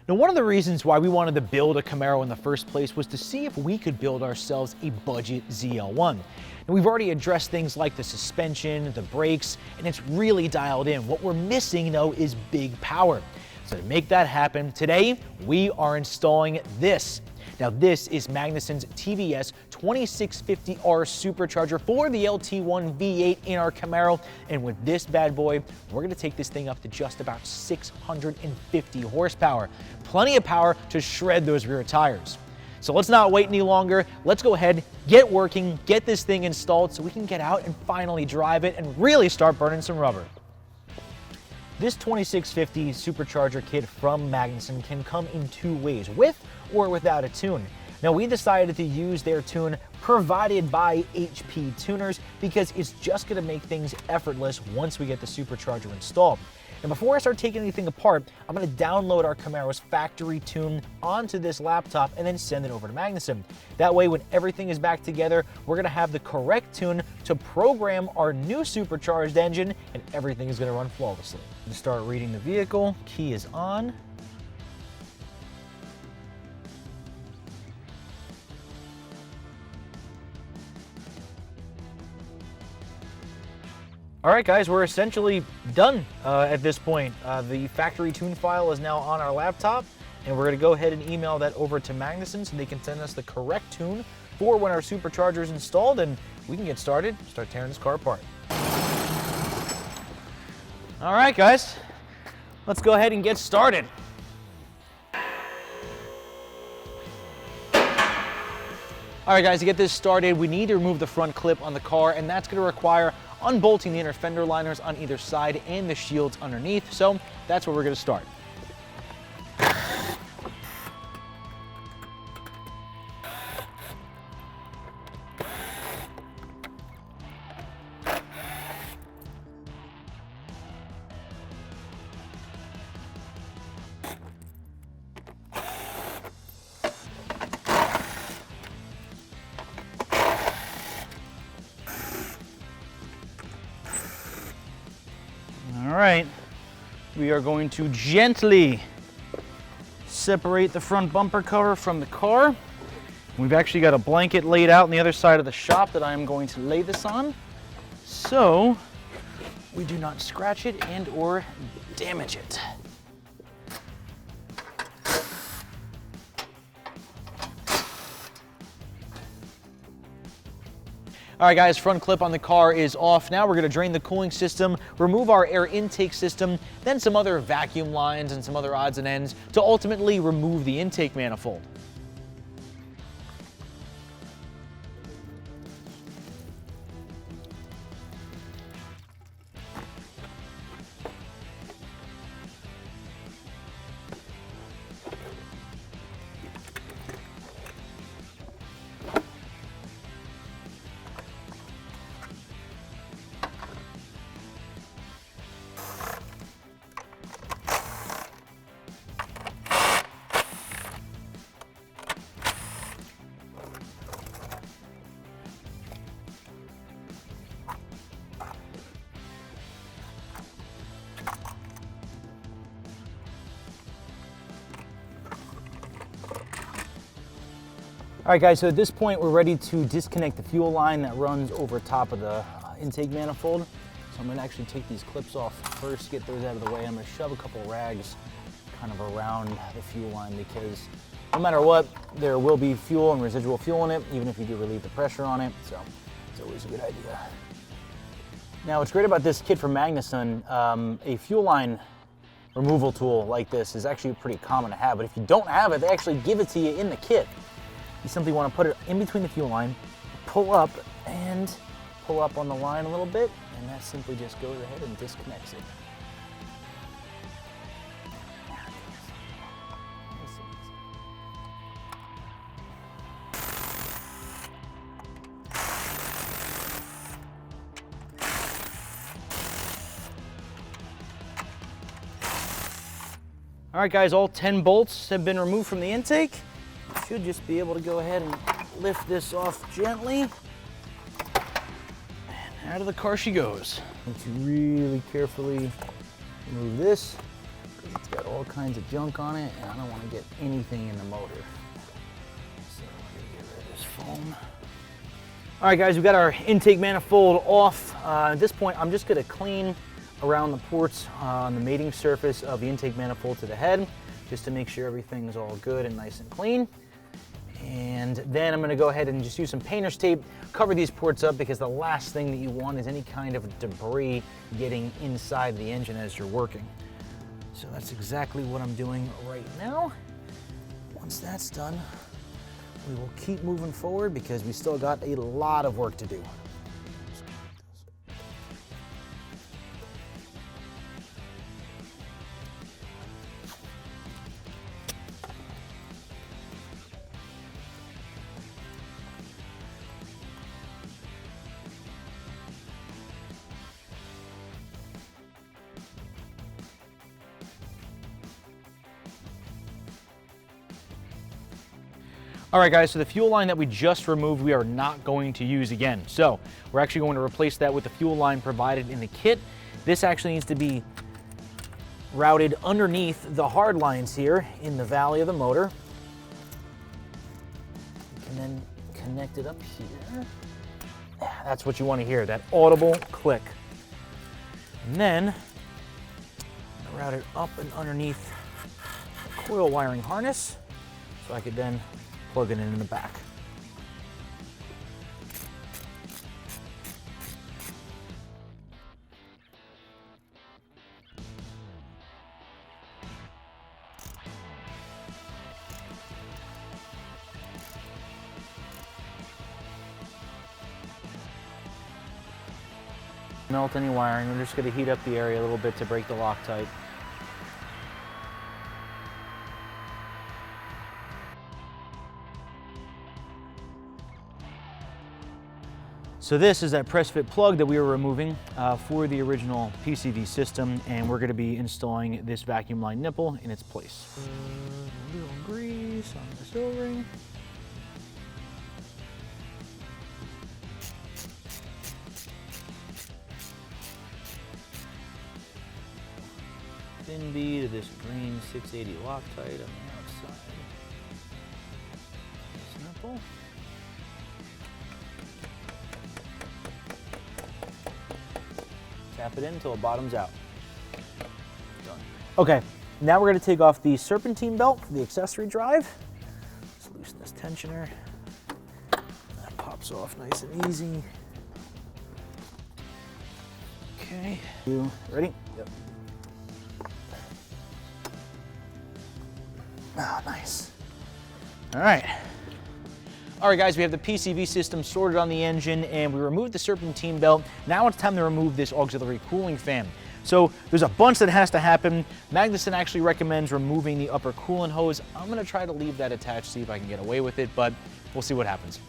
Now, one of the reasons why we wanted to build a Camaro in the first place was to see if we could build ourselves a budget ZL1. And we've already addressed things like the suspension, the brakes, and it's really dialed in. What we're missing, though, is big power. So to make that happen, today we are installing this. Now, this is Magnuson's TVS2650R Supercharger for the LT1 V8 in our Camaro. And with this bad boy, we're gonna take this thing up to just about 650 horsepower. Plenty of power to shred those rear tires. So let's not wait any longer. Let's go ahead, get working, get this thing installed so we can get out and finally drive it and really start burning some rubber. This 2650 Supercharger Kit from Magnuson can come in two ways, with or without a tune. Now, we decided to use their tune provided by HP tuners because it's just gonna make things effortless once we get the supercharger installed. And before I start taking anything apart, I'm gonna download our Camaro's factory tune onto this laptop and then send it over to Magnuson. That way, when everything is back together, we're gonna have the correct tune to program our new supercharged engine, and everything is gonna run flawlessly. Start reading the vehicle, key is on. All right, guys, we're essentially done at this point. The factory tune file is now on our laptop, and we're gonna go ahead and email that over to Magnuson so they can send us the correct tune for when our supercharger is installed, and we can get started, start tearing this car apart. All right, guys, let's go ahead and get started. All right, guys, to get this started, we need to remove the front clip on the car, and that's gonna require unbolting the inner fender liners on either side and the shields underneath. So that's where we're gonna start. All right, we are going to gently separate the front bumper cover from the car. We've actually got a blanket laid out on the other side of the shop that I'm going to lay this on, so we do not scratch it and or damage it. All right, guys, front clip on the car is off. Now we're gonna drain the cooling system, remove our air intake system, then some other vacuum lines and some other odds and ends to ultimately remove the intake manifold. All right, guys, so at this point, we're ready to disconnect the fuel line that runs over top of the intake manifold. So I'm gonna actually take these clips off first, get those out of the way. I'm gonna shove a couple rags kind of around the fuel line because no matter what, there will be fuel and residual fuel in it, even if you do relieve the pressure on it. So it's always a good idea. Now, what's great about this kit from Magnuson, a fuel line removal tool like this is actually pretty common to have, but if you don't have it, they actually give it to you in the kit. You simply want to put it in between the fuel line, pull up on the line a little bit, and that simply just goes ahead and disconnects it. All right, guys, all 10 bolts have been removed from the intake. Should just be able to go ahead and lift this off gently. And out of the car she goes. Need to really carefully remove this because it's got all kinds of junk on it, and I don't want to get anything in the motor. So I'm gonna get rid of this foam. All right, guys, we've got our intake manifold off. At this point, I'm just gonna clean around the ports on the mating surface of the intake manifold to the head, just to make sure everything's all good and nice and clean. And then I'm gonna go ahead and just use some painter's tape, cover these ports up, because the last thing that you want is any kind of debris getting inside the engine as you're working. So that's exactly what I'm doing right now. Once that's done, we will keep moving forward because we still got a lot of work to do. All right, guys, so the fuel line that we just removed, we are not going to use again. So we're actually going to replace that with the fuel line provided in the kit. This actually needs to be routed underneath the hard lines here in the valley of the motor. You can then connect it up here. That's what you want to hear, that audible click. And then route it up and underneath the coil wiring harness so I could then plug it in the back. Melt any wiring. We're just going to heat up the area a little bit to break the Loctite. So this is that press fit plug that we were removing for the original PCV system, and we're going to be installing this vacuum line nipple in its place. A little grease on this O-ring. Thin bead of this green 680 Loctite on the outside. This nipple. Tap it in until it bottoms out. Done. Okay, now we're going to take off the serpentine belt for the accessory drive. Just loosen this tensioner. That pops off nice and easy. Okay. You ready? Yep. Oh, nice. All right. All right, guys, we have the PCV system sorted on the engine, and we removed the serpentine belt. Now it's time to remove this auxiliary cooling fan. So there's a bunch that has to happen. Magnuson actually recommends removing the upper coolant hose. I'm gonna try to leave that attached, see if I can get away with it, but we'll see what happens.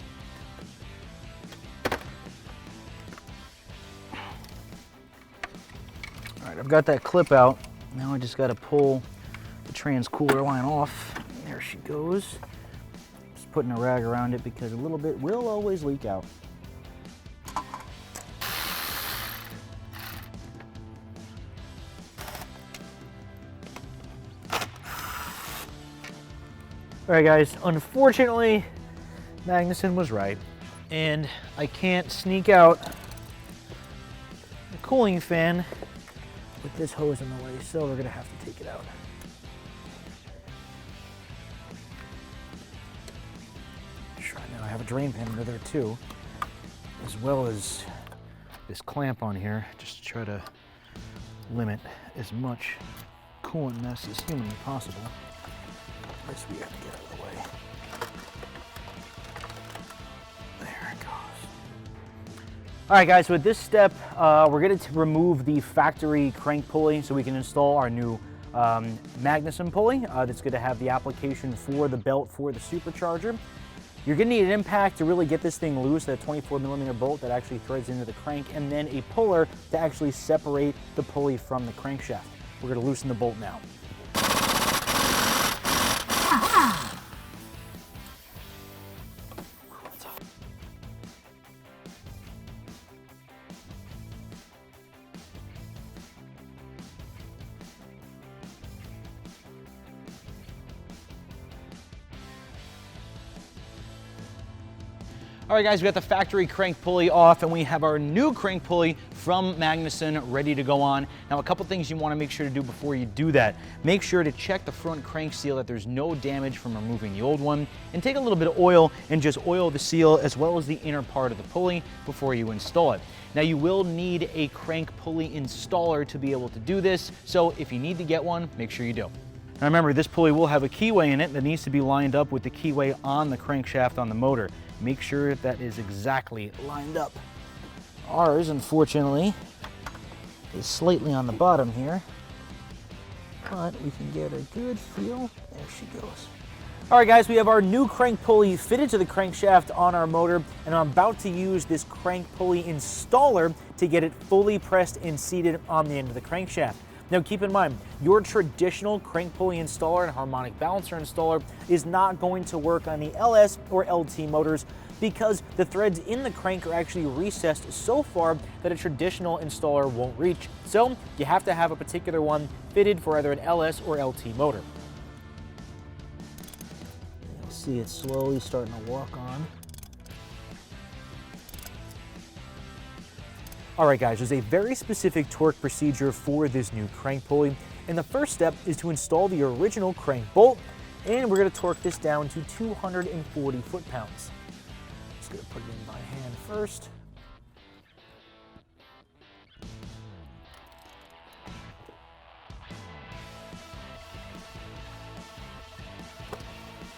All right, I've got that clip out. Now I just gotta pull the trans cooler line off. There she goes. Putting a rag around it because a little bit will always leak out. All right, guys, unfortunately, Magnuson was right, and I can't sneak out the cooling fan with this hose in the way, so we're gonna have to take it out. I have a drain pan under there too, as well as this clamp on here, just to try to limit as much coolant mess as humanly possible. This we have to get out of the way. There it goes. All right, guys, so with this step, we're going to remove the factory crank pulley so we can install our new Magnuson pulley that's going to have the application for the belt for the supercharger. You're going to need an impact to really get this thing loose, that 24mm bolt that actually threads into the crank, and then a puller to actually separate the pulley from the crankshaft. We're going to loosen the bolt now. All right, guys, we got the factory crank pulley off, and we have our new crank pulley from Magnuson ready to go on. Now, a couple things you want to make sure to do before you do that. Make sure to check the front crank seal that there's no damage from removing the old one, and take a little bit of oil and just oil the seal as well as the inner part of the pulley before you install it. Now, you will need a crank pulley installer to be able to do this, so if you need to get one, make sure you do. Now remember, this pulley will have a keyway in it that needs to be lined up with the keyway on the crankshaft on the motor. Make sure that is exactly lined up. Ours, unfortunately, is slightly on the bottom here, but we can get a good feel. There she goes. All right, guys, we have our new crank pulley fitted to the crankshaft on our motor, and I'm about to use this crank pulley installer to get it fully pressed and seated on the end of the crankshaft. Now keep in mind, your traditional crank pulley installer and harmonic balancer installer is not going to work on the LS or LT motors because the threads in the crank are actually recessed so far that a traditional installer won't reach. So you have to have a particular one fitted for either an LS or LT motor. You'll see it slowly starting to walk on. All right, guys, there's a very specific torque procedure for this new crank pulley, and the first step is to install the original crank bolt, and we're gonna torque this down to 240 foot-pounds. Just gonna put it in by hand first.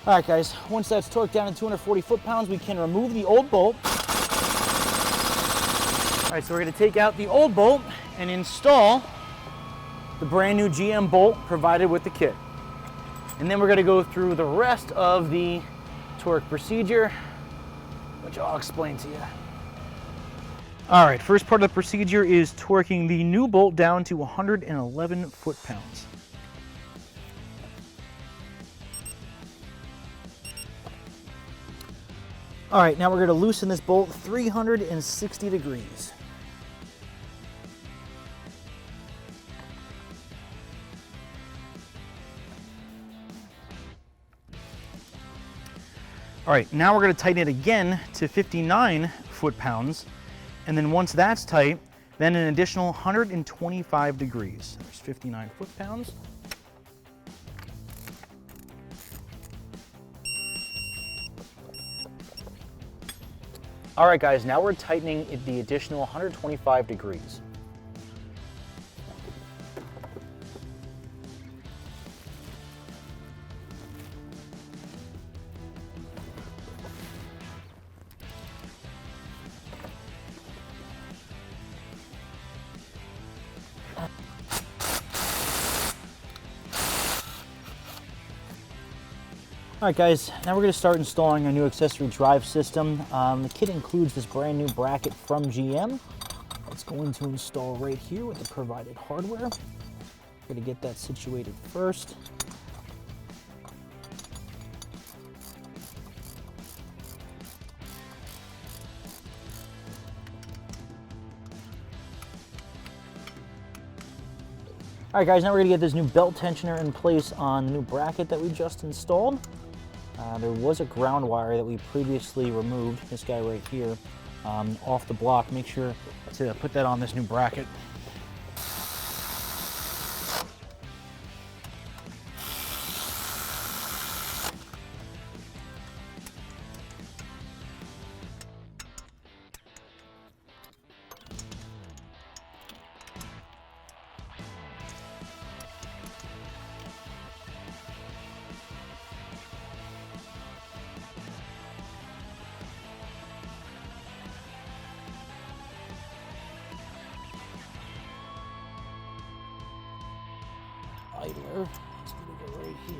All right, guys, once that's torqued down to 240 foot-pounds, we can remove the old bolt. All right, so we're gonna take out the old bolt and install the brand new GM bolt provided with the kit. And then we're gonna go through the rest of the torque procedure, which I'll explain to you. All right, first part of the procedure is torquing the new bolt down to 111 foot-pounds. All right, now we're gonna loosen this bolt 360 degrees. All right, now we're gonna tighten it again to 59 foot-pounds, and then once that's tight, then an additional 125 degrees. There's 59 foot-pounds. All right, guys, now we're tightening it the additional 125 degrees. All right, guys, now we're going to start installing our new accessory drive system. The kit includes this brand new bracket from GM. It's going to install right here with the provided hardware. We're going to get that situated first. All right, guys, now we're going to get this new belt tensioner in place on the new bracket that we just installed. There was a ground wire that we previously removed, this guy right here, off the block. Make sure to put that on this new bracket. Idler. It's going to go right here.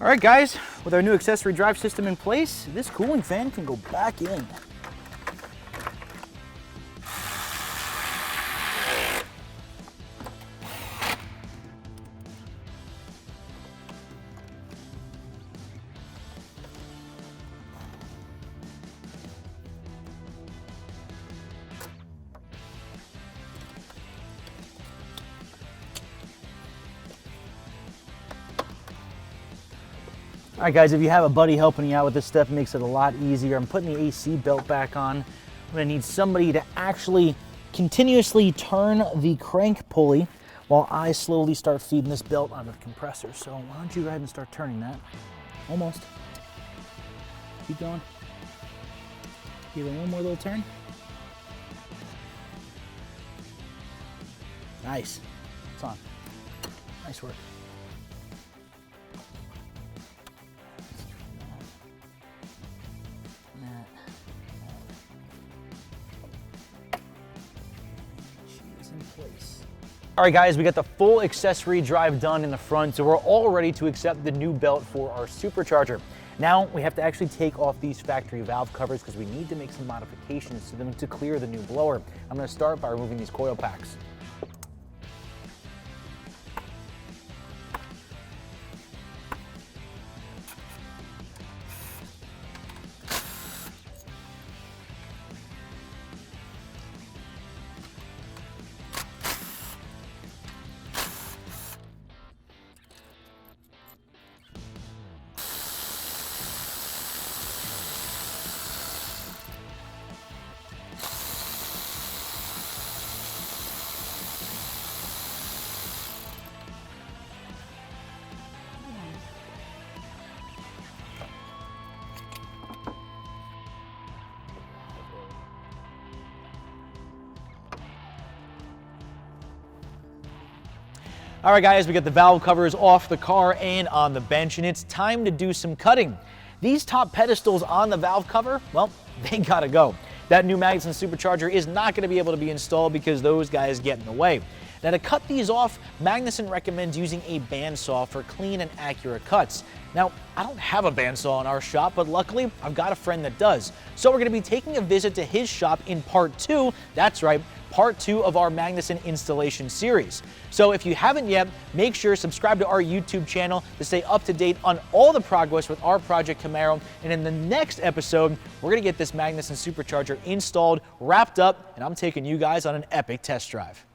All right, guys, with our new accessory drive system in place, this cooling fan can go back in. All right, guys, if you have a buddy helping you out with this stuff, it makes it a lot easier. I'm putting the AC belt back on. I'm gonna need somebody to actually continuously turn the crank pulley while I slowly start feeding this belt onto the compressor. So why don't you go ahead and start turning that? Almost. Keep going. Give it one more little turn. Nice. It's on. Nice work. All right, guys, we got the full accessory drive done in the front, so we're all ready to accept the new belt for our supercharger. Now we have to actually take off these factory valve covers because we need to make some modifications to them to clear the new blower. I'm going to start by removing these coil packs. All right, guys, we got the valve covers off the car and on the bench, and it's time to do some cutting. These top pedestals on the valve cover, well, they gotta go. That new Magnuson supercharger is not gonna be able to be installed because those guys get in the way. Now, to cut these off, Magnuson recommends using a bandsaw for clean and accurate cuts. Now, I don't have a bandsaw in our shop, but luckily, I've got a friend that does. So we're gonna be taking a visit to his shop in part 2, that's right, part 2 of our Magnuson installation series. So if you haven't yet, make sure to subscribe to our YouTube channel to stay up to date on all the progress with our Project Camaro. And in the next episode, we're gonna get this Magnuson supercharger installed, wrapped up, and I'm taking you guys on an epic test drive.